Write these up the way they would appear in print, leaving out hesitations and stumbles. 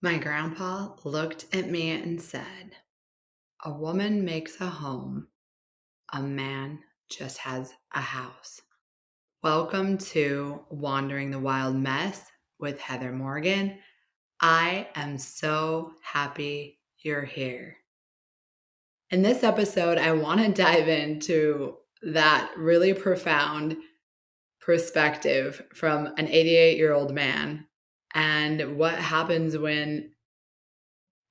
My grandpa looked at me and said, "A woman makes a home, a man just has a house." Welcome to Wandering the Wild Mess with Heather Morgan. I am so happy you're here. In this episode, I want to dive into that really profound perspective from an 88-year-old man and what happens when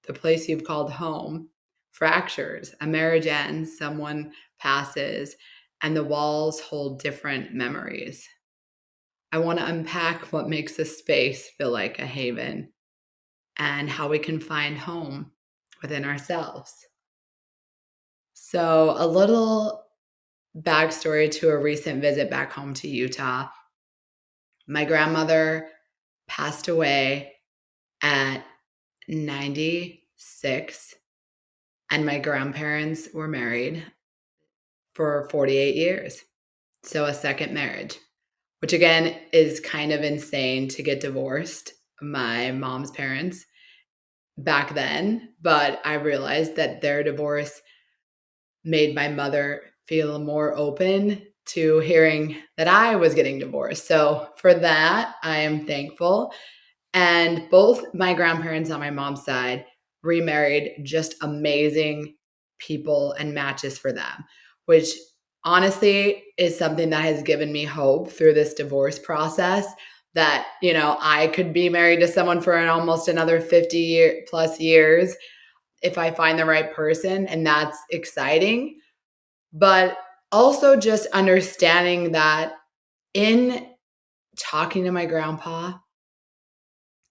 the place you've called home fractures, a marriage ends, someone passes, and the walls hold different memories. I want to unpack what makes a space feel like a haven and how we can find home within ourselves. So, a little backstory to a recent visit back home to Utah. My grandmother passed away at 96, and my grandparents were married for 48 years. So a second marriage, which again is kind of insane to get divorced. My mom's parents back then, but I realized that their divorce made my mother feel more open to hearing that I was getting divorced. So for that, I am thankful. And both my grandparents on my mom's side remarried, just amazing people and matches for them, which honestly is something that has given me hope through this divorce process that, I could be married to someone for almost another 50 plus years if I find the right person. And that's exciting. But also just understanding that in talking to my grandpa,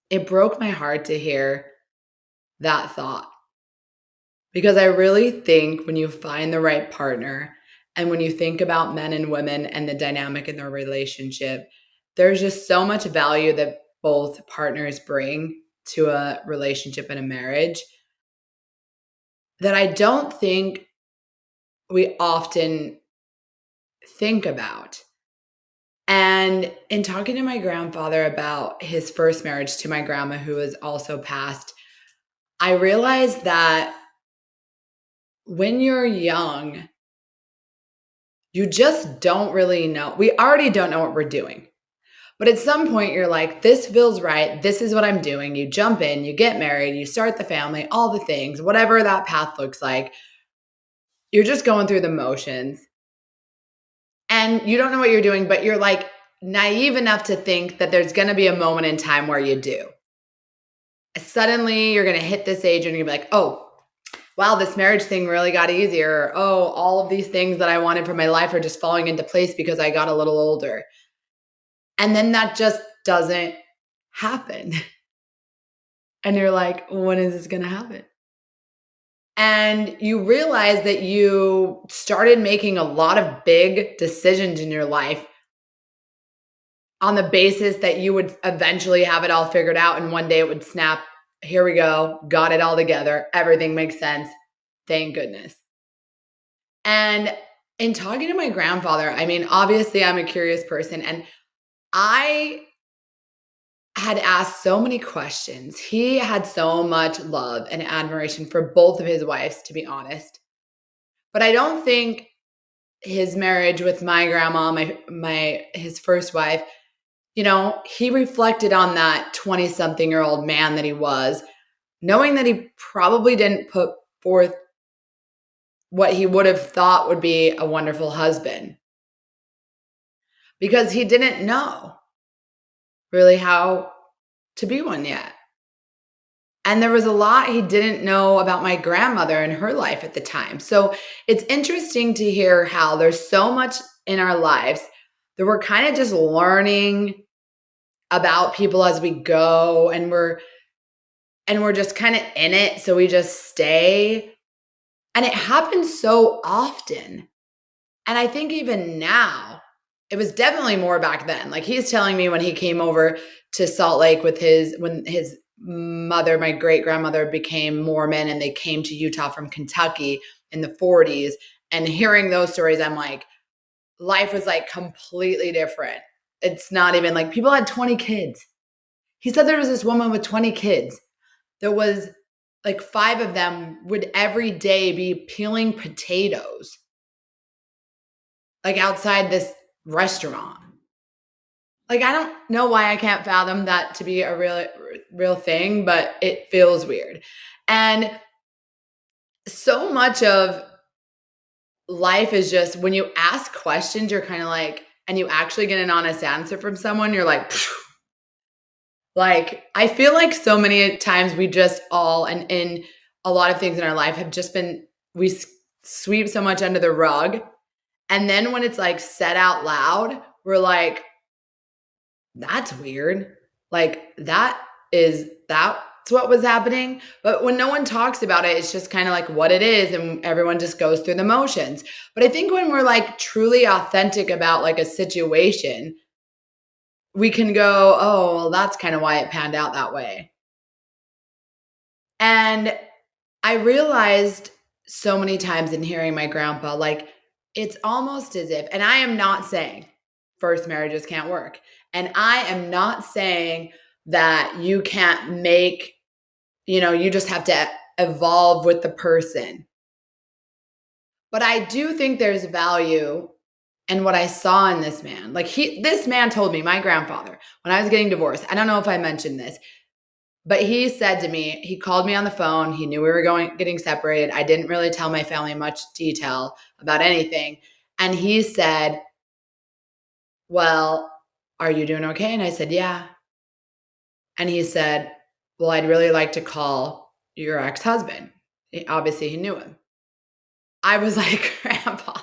it broke my heart to hear that thought, because I really think when you find the right partner and when you think about men and women and the dynamic in their relationship, there's just so much value that both partners bring to a relationship and a marriage that I don't think we often think about. And in talking to my grandfather about his first marriage to my grandma, who has also passed, I realized that when you're young, you just don't really know. We already don't know what we're doing. But at some point, you're like, this feels right. This is what I'm doing. You jump in, you get married, you start the family, all the things, whatever that path looks like. You're just going through the motions and you don't know what you're doing, but you're like naive enough to think that there's going to be a moment in time where you do. Suddenly, you're going to hit this age and you're going to be like, oh, wow, this marriage thing really got easier. Oh, all of these things that I wanted for my life are just falling into place because I got a little older. And then that just doesn't happen. And you're like, when is this going to happen? And you realize that you started making a lot of big decisions in your life on the basis that you would eventually have it all figured out. And one day it would snap. Here we go. Got it all together. Everything makes sense. Thank goodness. And in talking to my grandfather, I mean, obviously I'm a curious person and I had asked so many questions. He had so much love and admiration for both of his wives, to be honest. But I don't think his marriage with my grandma, his first wife, he reflected on that 20-something-year-old man that he was, knowing that he probably didn't put forth what he would have thought would be a wonderful husband, because he didn't know really how to be one yet. And there was a lot he didn't know about my grandmother and her life at the time. So it's interesting to hear how there's so much in our lives that we're kind of just learning about people as we go, and we're just kind of in it, so we just stay. And it happens so often. And I think even now, it was definitely more back then. Like he's telling me when he came over to Salt Lake when his mother, my great grandmother, became Mormon and they came to Utah from Kentucky in the 40s. And hearing those stories, I'm like, life was like completely different. It's not even like people had 20 kids. He said there was this woman with 20 kids. there was like 5 of them would every day be peeling potatoes, like outside this restaurant. Like, I don't know why I can't fathom that to be a real thing, but it feels weird. And so much of life is just when you ask questions, you're kind of like, and you actually get an honest answer from someone, you're like, phew. Like, I feel like so many times we just all, and in a lot of things in our life, have just been, we sweep so much under the rug. And then when it's like said out loud, we're like, that's weird. Like, that's what was happening. But when no one talks about it, it's just kind of like what it is. And everyone just goes through the motions. But I think when we're like truly authentic about like a situation, we can go, oh, well, that's kind of why it panned out that way. And I realized so many times in hearing my grandpa, like, it's almost as if, and I am not saying first marriages can't work. And I am not saying that you can't make, you just have to evolve with the person. But I do think there's value in what I saw in this man. Like, this man told me, my grandfather, when I was getting divorced, I don't know if I mentioned this, but he said to me, he called me on the phone. He knew we were getting separated. I didn't really tell my family much detail about anything. And he said, well, are you doing okay? And I said, yeah. And he said, well, I'd really like to call your ex-husband. Obviously, he knew him. I was like, Grandpa,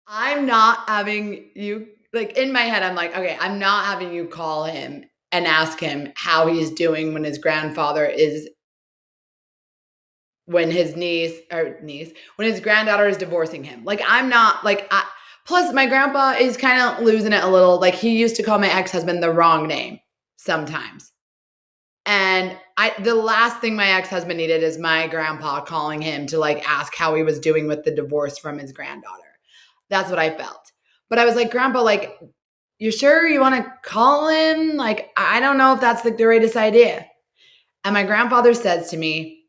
I'm not having you, like, in my head, I'm like, okay, I'm not having you call him and ask him how he's doing when his grandfather is, when his when his granddaughter is divorcing him. Like, I'm not, like, plus my grandpa is kind of losing it a little. Like, he used to call my ex-husband the wrong name sometimes. And the last thing my ex-husband needed is my grandpa calling him to like ask how he was doing with the divorce from his granddaughter. That's what I felt. But I was like, Grandpa, like, you sure you want to call him? Like, I don't know if that's like the greatest idea. And my grandfather says to me,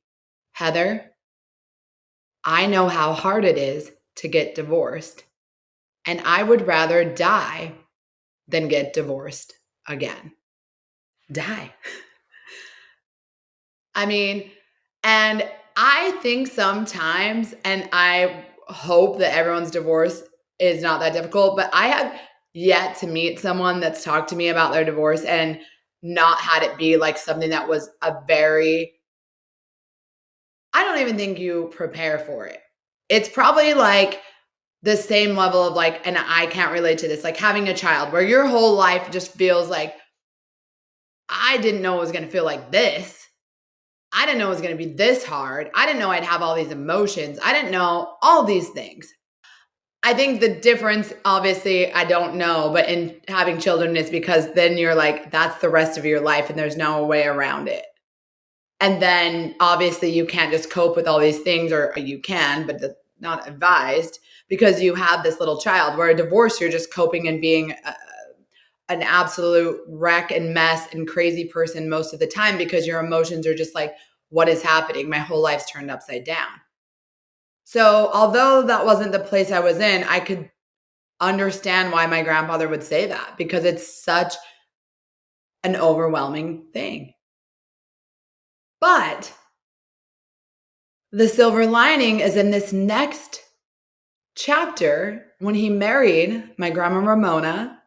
Heather, I know how hard it is to get divorced, and I would rather die than get divorced again. Die. I mean, and I think sometimes, and I hope that everyone's divorce is not that difficult, but I have yet to meet someone that's talked to me about their divorce and not had it be like something that was I don't even think you prepare for it. It's probably like the same level of like, and I can't relate to this, like having a child where your whole life just feels like, I didn't know it was going to feel like this. I didn't know it was going to be this hard. I didn't know I'd have all these emotions. I didn't know all these things. I think the difference, obviously, I don't know, but in having children is because then you're like, that's the rest of your life and there's no way around it. And then obviously you can't just cope with all these things, or you can, but that's not advised because you have this little child. Where a divorce, you're just coping and being an absolute wreck and mess and crazy person most of the time because your emotions are just like, what is happening? My whole life's turned upside down. So although that wasn't the place I was in, I could understand why my grandfather would say that because it's such an overwhelming thing. But the silver lining is in this next chapter when he married my grandma Ramona,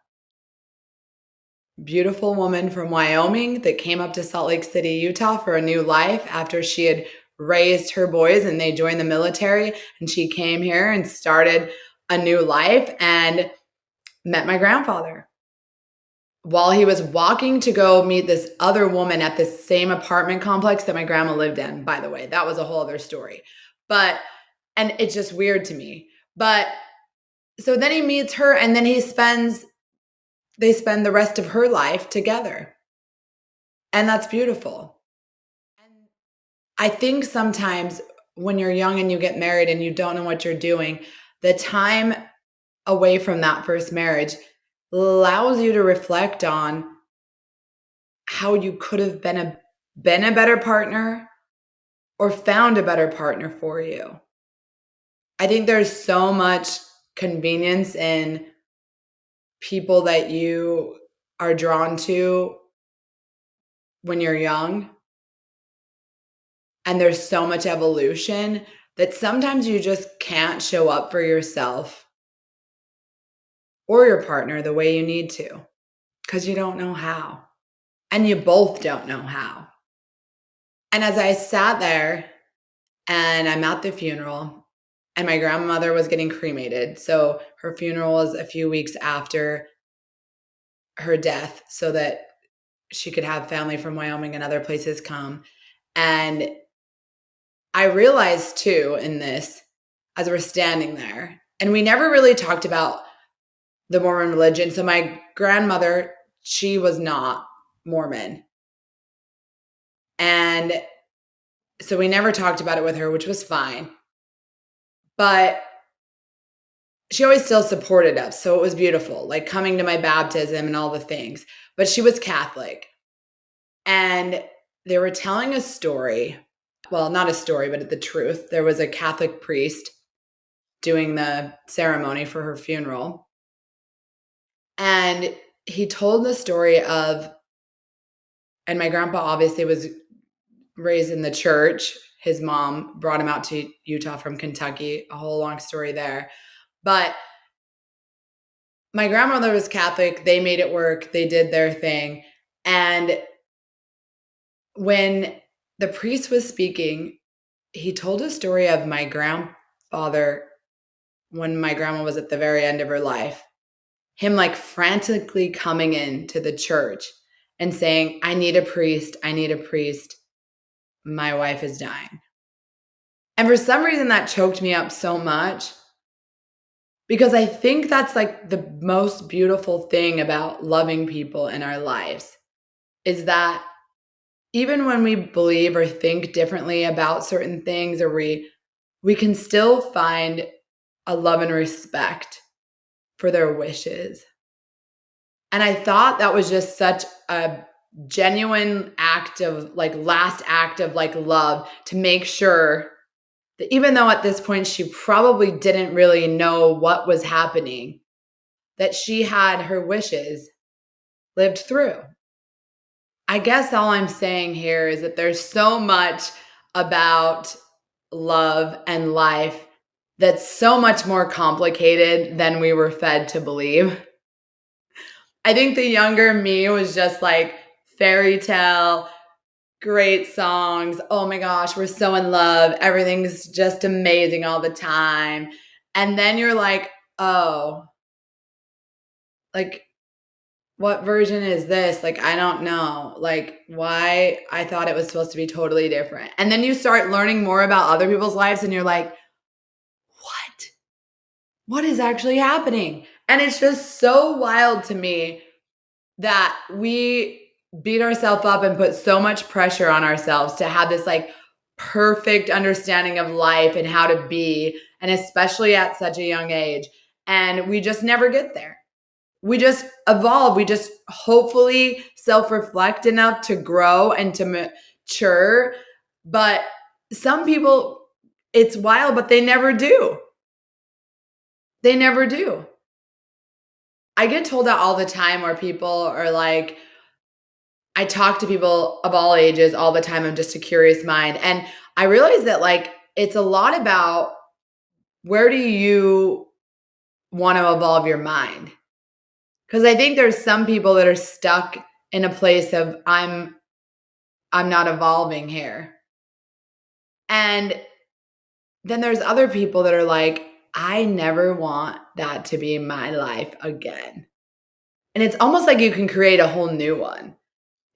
beautiful woman from Wyoming that came up to Salt Lake City, Utah for a new life after she had raised her boys and they joined the military, and she came here and started a new life and met my grandfather while he was walking to go meet this other woman at the same apartment complex that my grandma lived in. By the way, that was a whole other story. And it's just weird to me. But so then he meets her, and then they spend the rest of her life together. And that's beautiful. And I think sometimes when you're young and you get married and you don't know what you're doing, the time away from that first marriage allows you to reflect on how you could have been a been a better partner or found a better partner for you. I think there's so much convenience in people that you are drawn to when you're young, and there's so much evolution that sometimes you just can't show up for yourself or your partner the way you need to because you don't know how. And you both don't know how. And as I sat there and I'm at the funeral, and my grandmother was getting cremated. So her funeral was a few weeks after her death so that she could have family from Wyoming and other places come. And I realized too in this, as we're standing there, and we never really talked about the Mormon religion. So my grandmother, she was not Mormon. And so we never talked about it with her, which was fine. But she always still supported us. So it was beautiful, like coming to my baptism and all the things. But she was Catholic. And they were telling a story. Well, not a story, but the truth. There was a Catholic priest doing the ceremony for her funeral. And he told the story of, and my grandpa obviously was raised in the church. His mom brought him out to Utah from Kentucky, a whole long story there. But my grandmother was Catholic. They made it work. They did their thing. And when the priest was speaking, he told a story of my grandfather when my grandma was at the very end of her life. Him like frantically coming into the church and saying, I need a priest. I need a priest. My wife is dying. And for some reason that choked me up so much because I think that's like the most beautiful thing about loving people in our lives is that even when we believe or think differently about certain things, or we can still find a love and respect for their wishes. And I thought that was just such a genuine act of like last act of like love to make sure that even though at this point she probably didn't really know what was happening, that she had her wishes lived through. I guess all I'm saying here is that there's so much about love and life that's so much more complicated than we were fed to believe. I think the younger me was just like fairy tale, great songs. Oh my gosh, we're so in love. Everything's just amazing all the time. And then you're like, oh, like, what version is this? Like, I don't know. Like, why I thought it was supposed to be totally different. And then you start learning more about other people's lives and you're like, what? What is actually happening? And it's just so wild to me that we beat ourselves up and put so much pressure on ourselves to have this like perfect understanding of life and how to be, and especially at such a young age. And we just never get there. We just evolve. We just hopefully self-reflect enough to grow and to mature. But some people, it's wild, but they never do. They never do. I get told that all the time where people are like, I talk to people of all ages all the time. I'm just a curious mind. And I realize that like it's a lot about where do you want to evolve your mind? Because I think there's some people that are stuck in a place of I'm not evolving here. And then there's other people that are like, I never want that to be my life again. And it's almost like you can create a whole new one.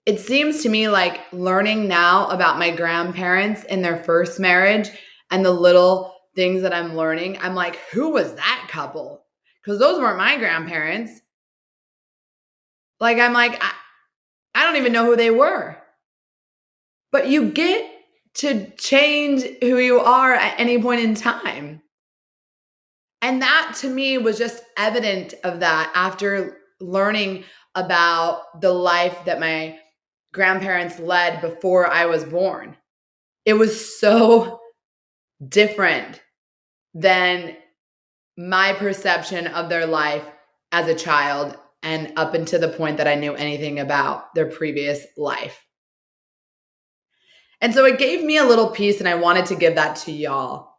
It seems to me like learning now about my grandparents in their first marriage and the little things that I'm learning, I'm like, who was that couple? Because those weren't my grandparents. Like, I'm like, I don't even know who they were. But you get to change who you are at any point in time. And that to me was just evident of that after learning about the life that my grandparents led before I was born. It was so different than my perception of their life as a child and up until the point that I knew anything about their previous life. And so it gave me a little piece, and I wanted to give that to y'all.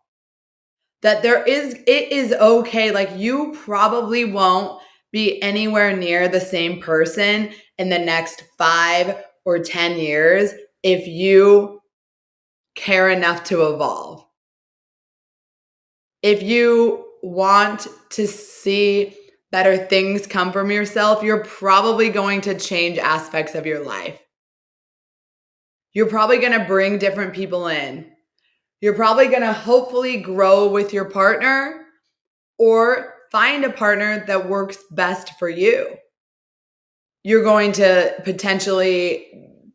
That it is okay. Like, you probably won't be anywhere near the same person in the next 5 or 10 years if you care enough to evolve. If you want to see better things come from yourself, you're probably going to change aspects of your life. You're probably going to bring different people in. You're probably going to hopefully grow with your partner or find a partner that works best for you. You're going to potentially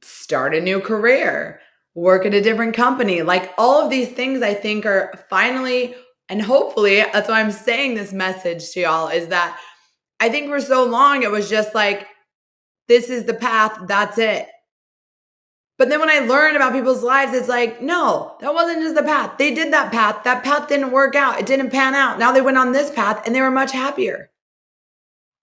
start a new career, work at a different company. Like, all of these things I think are finally, and hopefully, that's why I'm saying this message to y'all, is that I think for so long it was just like, this is the path, that's it. But then when I learned about people's lives, it's like, no, that wasn't just the path. They did that path. That path didn't work out. It didn't pan out. Now they went on this path and they were much happier.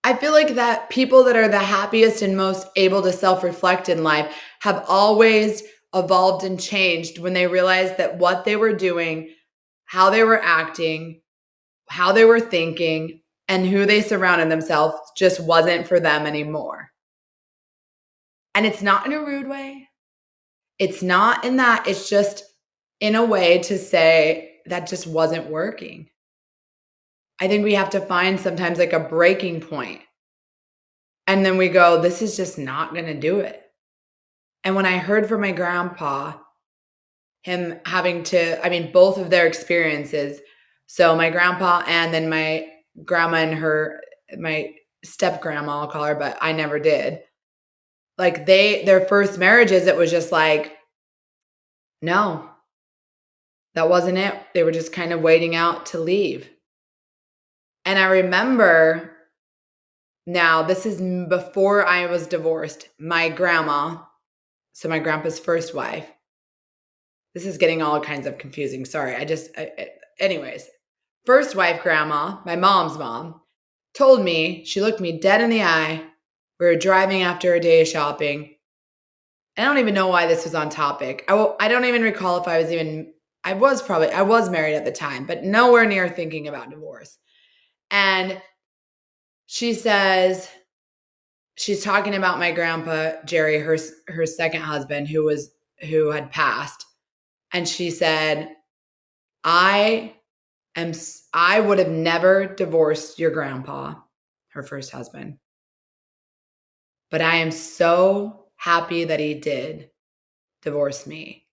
I feel like that people that are the happiest and most able to self-reflect in life have always evolved and changed when they realized that what they were doing, how they were acting, how they were thinking, and who they surrounded themselves just wasn't for them anymore. And it's not in a rude way. It's not in that. It's just in a way to say that just wasn't working. I think we have to find sometimes like a breaking point. And then we go, this is just not going to do it. And when I heard from my grandpa, him having to, both of their experiences. So my grandpa and then my grandma and my step grandma, I'll call her, but I never did. Like, their first marriages, it was just like, no, that wasn't it. They were just kind of waiting out to leave. And I remember, now this is before I was divorced, my grandma, so my grandpa's first wife. This is getting all kinds of confusing. Sorry. Anyways, first wife grandma, my mom's mom, told me, she looked me dead in the eye. We were driving after a day of shopping. I don't even know why this was on topic. I don't even recall if I was married at the time, but nowhere near thinking about divorce. And she says, she's talking about my grandpa, Jerry, her second husband, who had passed. And she said, I would have never divorced your grandpa, her first husband. But I am so happy that he did divorce me,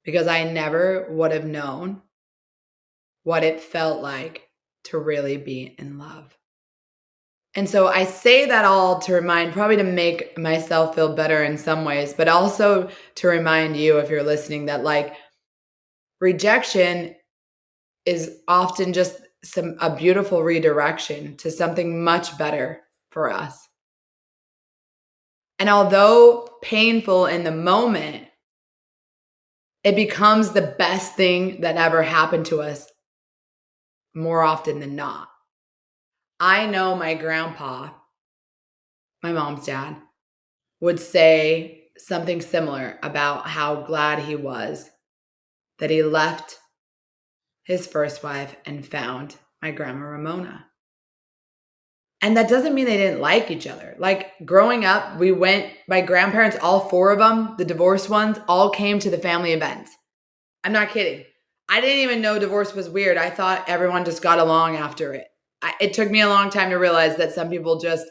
because I never would have known what it felt like to really be in love. And so I say that all to remind, probably to make myself feel better in some ways, but also to remind you, if you're listening, that like, rejection is often just a beautiful redirection to something much better for us. And although painful in the moment, it becomes the best thing that ever happened to us more often than not. I know my grandpa, my mom's dad, would say something similar about how glad he was that he left his first wife and found my grandma Ramona. And that doesn't mean they didn't like each other. Like, growing up, my grandparents, all 4 of them, the divorced ones, all came to the family events. I'm not kidding. I didn't even know divorce was weird. I thought everyone just got along after it. It took me a long time to realize that some people just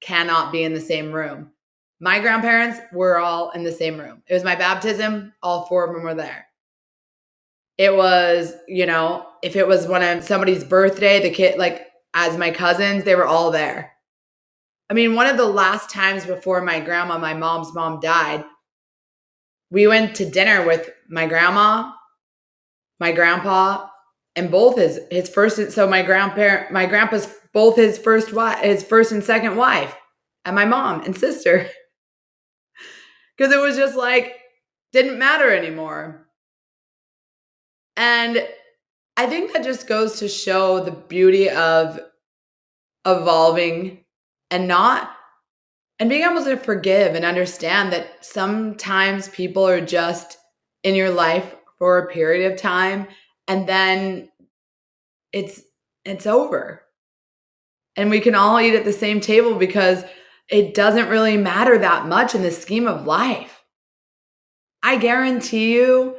cannot be in the same room. My grandparents were all in the same room. It was my baptism. All 4 of them were there. It was, if it was one of somebody's birthday, the kid, like, as my cousins, they were all there. One of the last times before my mom's mom died, we went to dinner with my grandma, my grandpa, and both his first. So my grandpa's both his first and second wife, and my mom and sister. because it was just like, didn't matter anymore. And I think that just goes to show the beauty of evolving and not and being able to forgive and understand that sometimes people are just in your life for a period of time, and then it's it's over. And we can all eat at the same table because it doesn't really matter that much in the scheme of life. I guarantee you,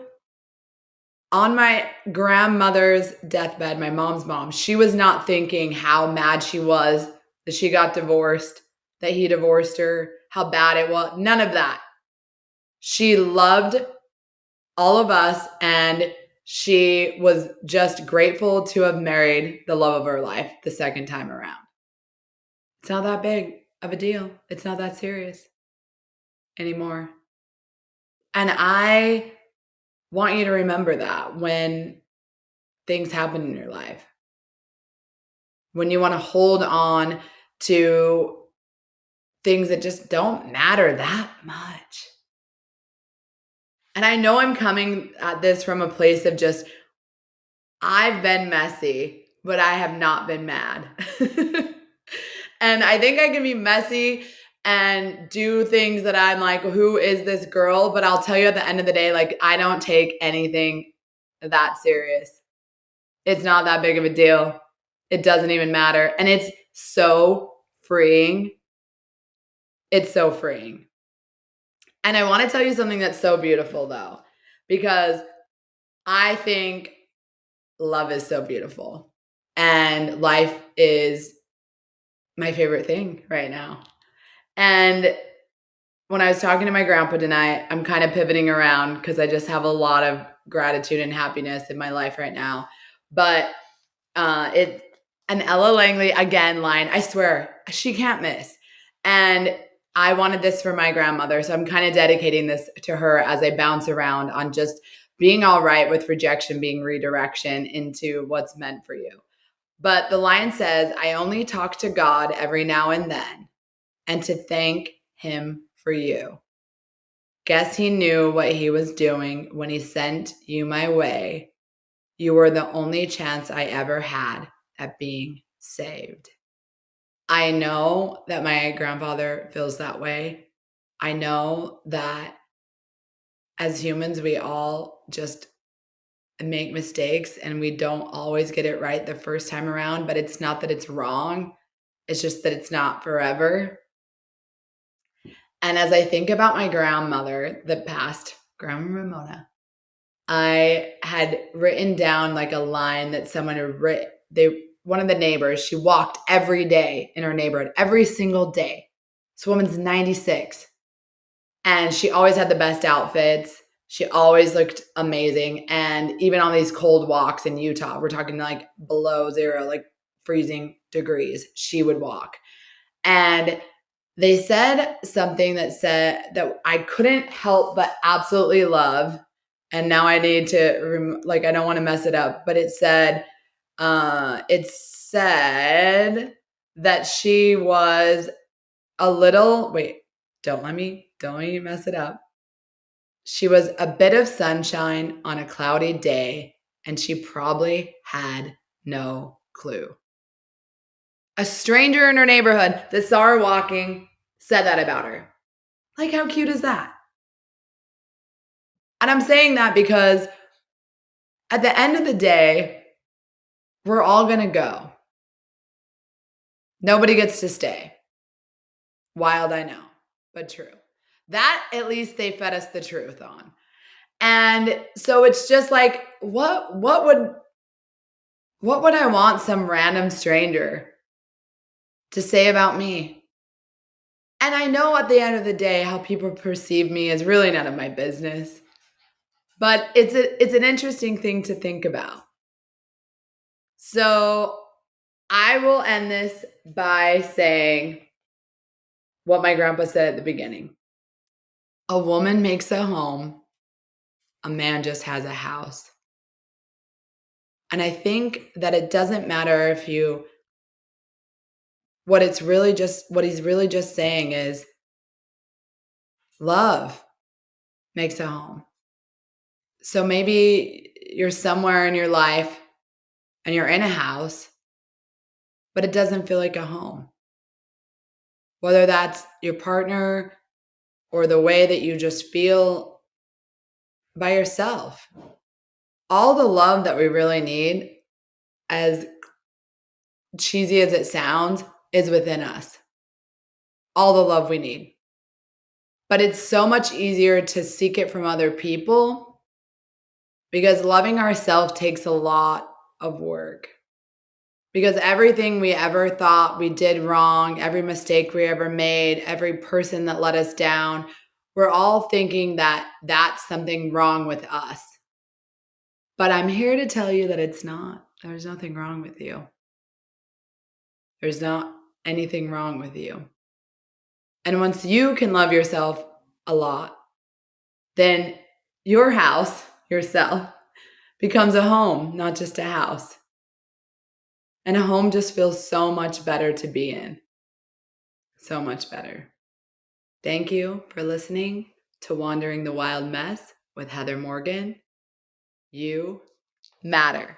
on my grandmother's deathbed, my mom's mom, she was not thinking how mad she was that she got divorced, that he divorced her, how bad it was. None of that. She loved all of us, and she was just grateful to have married the love of her life the second time around. It's not that big of a deal. It's not that serious anymore. And I want you to remember that when things happen in your life, when you want to hold on to things that just don't matter that much. And I know I'm coming at this from a place of just, I've been messy, but I have not been mad. And I think I can be messy and do things that I'm like, who is this girl? But I'll tell you at the end of the day, like, I don't take anything that serious. It's not that big of a deal. It doesn't even matter. And it's so freeing. It's so freeing. And I want to tell you something that's so beautiful, though, because I think love is so beautiful. And life is my favorite thing right now. And when I was talking to my grandpa tonight, I'm kind of pivoting around because I just have a lot of gratitude and happiness in my life right now. But it's an Ella Langley again line. I swear she can't miss. And I wanted this for my grandmother. So I'm kind of dedicating this to her as I bounce around on just being all right with rejection being redirection into what's meant for you. But the line says, I only talk to God every now and then, and to thank him for you. Guess he knew what he was doing when he sent you my way. You were the only chance I ever had at being saved. I know that my grandfather feels that way. I know that as humans, we all just make mistakes and we don't always get it right the first time around, but it's not that it's wrong. It's just that it's not forever. And as I think about my grandmother, the past, Grandma Ramona, I had written down like a line that someone had written. One of the neighbors, she walked every day in her neighborhood, every single day. This woman's 96. And she always had the best outfits. She always looked amazing. And even on these cold walks in Utah, we're talking like below zero, like freezing degrees, she would walk. And they said something that said that I couldn't help but absolutely love. And now I need to, I don't want to mess it up, but it said that she was a little, don't let me mess it up. She was a bit of sunshine on a cloudy day, and she probably had no clue. A stranger in her neighborhood that saw her walking said that about her. Like, how cute is that? And I'm saying that because at the end of the day, we're all going to go. Nobody gets to stay. Wild, I know, but true. That at least they fed us the truth on. And so it's just like, what would I want some random stranger to say about me? And I know at the end of the day, how people perceive me is really none of my business. But it's an interesting thing to think about. So I will end this by saying what my grandpa said at the beginning. A woman makes a home. A man just has a house. And I think that it doesn't matter if what he's really just saying is love. makes a home. So maybe you're somewhere in your life and you're in a house, but it doesn't feel like a home. Whether that's your partner or the way that you just feel by yourself. All the love that we really need, as cheesy as it sounds, is within us. All the love we need. But it's so much easier to seek it from other people because loving ourselves takes a lot of work. Because everything we ever thought we did wrong, every mistake we ever made, every person that let us down, we're all thinking that that's something wrong with us. But I'm here to tell you that it's not. There's nothing wrong with you. There's not anything wrong with you. And once you can love yourself a lot, then your house, yourself, becomes a home, not just a house. And a home just feels so much better to be in. So much better. Thank you for listening to Wandering the Wild Mess with Heather Morgan. You matter.